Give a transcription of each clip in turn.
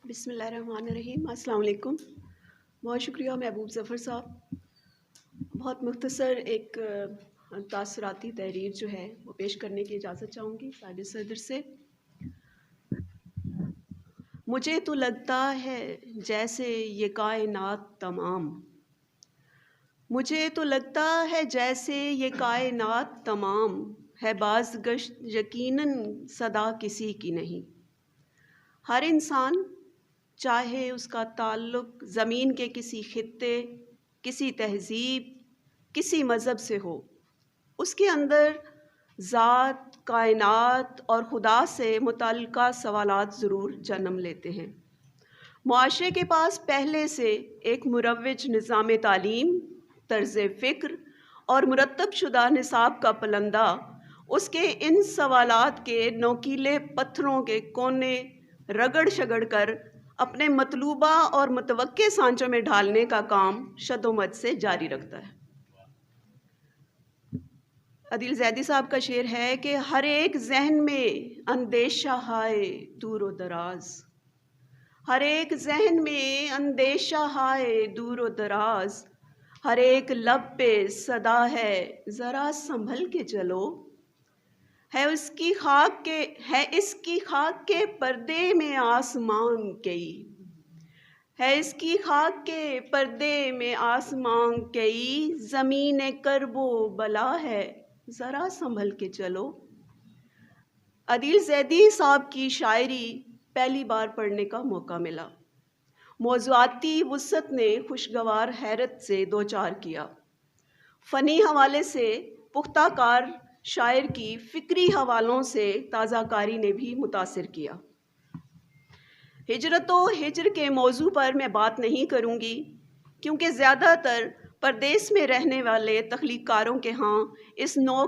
بسم اللہ الرحمن الرحیم۔ السلام علیکم۔ بہت شکریہ محبوب ظفر صاحب۔ بہت مختصر ایک تاثراتی تحریر جو ہے وہ پیش کرنے کی اجازت چاہوں گی صاحب صدر سے۔ مجھے تو لگتا ہے جیسے یہ کائنات تمام، مجھے تو لگتا ہے جیسے یہ کائنات تمام ہے بازگشت یقیناً صدا کسی کی نہیں۔ ہر انسان چاہے اس کا تعلق زمین کے کسی خطے، کسی تہذیب، کسی مذہب سے ہو، اس کے اندر ذات، کائنات اور خدا سے متعلقہ سوالات ضرور جنم لیتے ہیں۔ معاشرے کے پاس پہلے سے ایک مروج نظام تعلیم، طرز فکر اور مرتب شدہ نصاب کا پلندہ اس کے ان سوالات کے نوکیلے پتھروں کے کونے رگڑ شگڑ کر اپنے مطلوبہ اور متوقع سانچوں میں ڈھالنے کا کام شدومت سے جاری رکھتا ہے۔ عدیل زیدی صاحب کا شعر ہے کہ ہر ایک ذہن میں اندیشہ ہائے دور و دراز، ہر ایک ذہن میں اندیشہ ہائے دور و دراز، ہر ایک لب پہ صدا ہے ذرا سنبھل کے چلو، ہے اس کی خاک کے پردے میں آسمان کئی، ہے اس کی خاک کے پردے میں آسمان کئی، زمین کرب و بلا ہے ذرا سنبھل کے چلو۔ عدیل زیدی صاحب کی شاعری پہلی بار پڑھنے کا موقع ملا۔ موضوعاتی وسعت نے خوشگوار حیرت سے دوچار کیا۔ فنی حوالے سے پختہ کار شاعر کی فکری حوالوں سے تازہ کاری نے بھی متاثر کیا۔ ہجرت و ہجر کے موضوع پر میں بات نہیں کروں گی کیونکہ زیادہ تر پردیس میں رہنے والے تخلیق کاروں کے ہاں اس نوع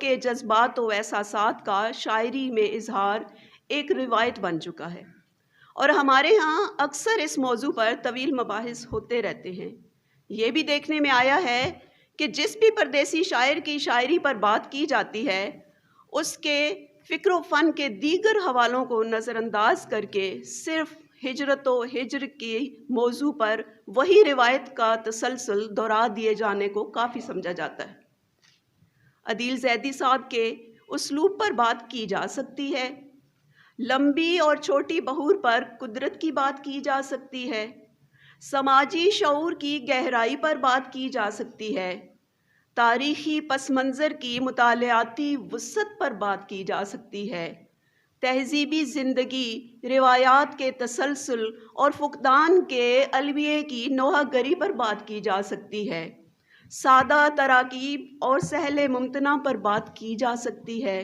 کے جذبات و احساسات کا شاعری میں اظہار ایک روایت بن چکا ہے، اور ہمارے ہاں اکثر اس موضوع پر طویل مباحث ہوتے رہتے ہیں۔ یہ بھی دیکھنے میں آیا ہے کہ جس بھی پردیسی شاعر کی شاعری پر بات کی جاتی ہے، اس کے فکر و فن کے دیگر حوالوں کو نظر انداز کر کے صرف ہجرت و ہجر کی موضوع پر وہی روایت کا تسلسل دہرا دیے جانے کو کافی سمجھا جاتا ہے۔ عدیل زیدی صاحب کے اسلوب پر بات کی جا سکتی ہے، لمبی اور چھوٹی بہور پر قدرت کی بات کی جا سکتی ہے، سماجی شعور کی گہرائی پر بات کی جا سکتی ہے، تاریخی پس منظر کی مطالعاتی وسعت پر بات کی جا سکتی ہے، تہذیبی زندگی، روایات کے تسلسل اور فقدان کے الویے کی نوحہ گری پر بات کی جا سکتی ہے، سادہ تراکیب اور سہل ممتنع پر بات کی جا سکتی ہے،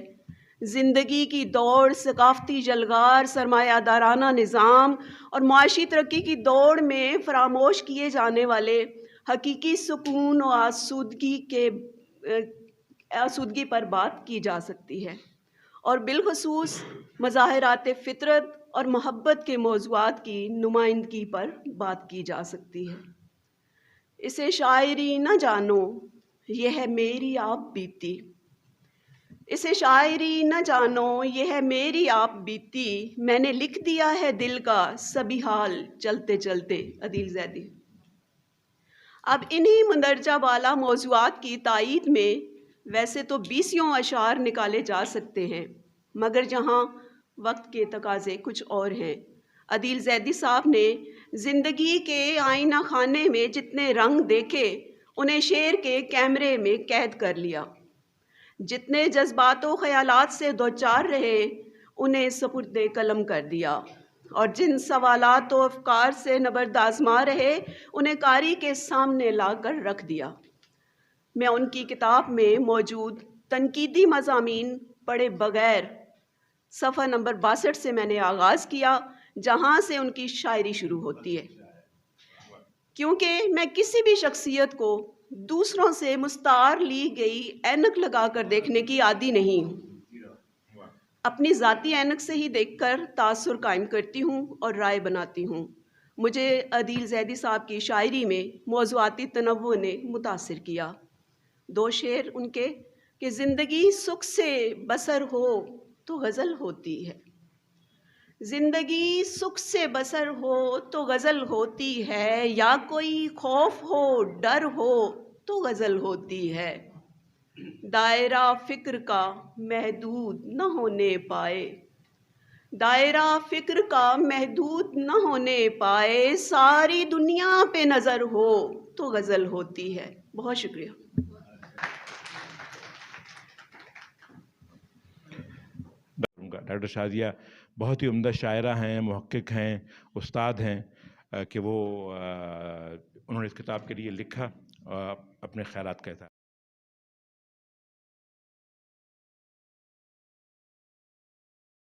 زندگی کی دوڑ، ثقافتی جلگار، سرمایہ دارانہ نظام اور معاشی ترقی کی دوڑ میں فراموش کیے جانے والے حقیقی سکون و آسودگی پر بات کی جا سکتی ہے، اور بالخصوص مظاہرات فطرت اور محبت کے موضوعات کی نمائندگی پر بات کی جا سکتی ہے۔ اسے شاعری نہ جانو یہ ہے میری آپ بیتی، اسے شاعری نہ جانو یہ ہے میری آپ بیتی، میں نے لکھ دیا ہے دل کا سبھی حال چلتے چلتے۔ عدیل زیدی۔ اب انہی مندرجہ بالا موضوعات کی تائید میں ویسے تو 20 اشعار نکالے جا سکتے ہیں، مگر جہاں وقت کے تقاضے کچھ اور ہیں، عدیل زیدی صاحب نے زندگی کے آئینہ خانے میں جتنے رنگ دیکھے انہیں شعر کے کیمرے میں قید کر لیا، جتنے جذبات و خیالات سے دوچار رہے انہیں سپرد قلم کر دیا، اور جن سوالات و افکار سے نبرد آزما رہے انہیں قاری کے سامنے لا کر رکھ دیا۔ میں ان کی کتاب میں موجود تنقیدی مضامین پڑھے بغیر صفحہ نمبر 62 سے میں نے آغاز کیا، جہاں سے ان کی شاعری شروع ہوتی ہے، کیونکہ میں کسی بھی شخصیت کو دوسروں سے مستعار لی گئی اینک لگا کر دیکھنے کی عادی نہیں ہوں، اپنی ذاتی اینک سے ہی دیکھ کر تاثر قائم کرتی ہوں اور رائے بناتی ہوں۔ مجھے عدیل زیدی صاحب کی شاعری میں موضوعاتی تنوع نے متاثر کیا۔ 2 شعر ان کے کہ زندگی سکھ سے بسر ہو تو غزل ہوتی ہے، زندگی سکھ سے بسر ہو تو غزل ہوتی ہے، یا کوئی خوف ہو ڈر ہو تو غزل ہوتی ہے۔ دائرہ فکر کا محدود نہ ہونے پائے، دائرہ فکر کا محدود نہ ہونے پائے، ساری دنیا پہ نظر ہو تو غزل ہوتی ہے۔ بہت شکریہ۔ ڈاکٹر شازیہ بہت ہی عمدہ شاعرہ ہیں، محقق ہیں، استاد ہیں کہ وہ انہوں نے اس کتاب کے لیے لکھا اپنے خیالات کا اظہار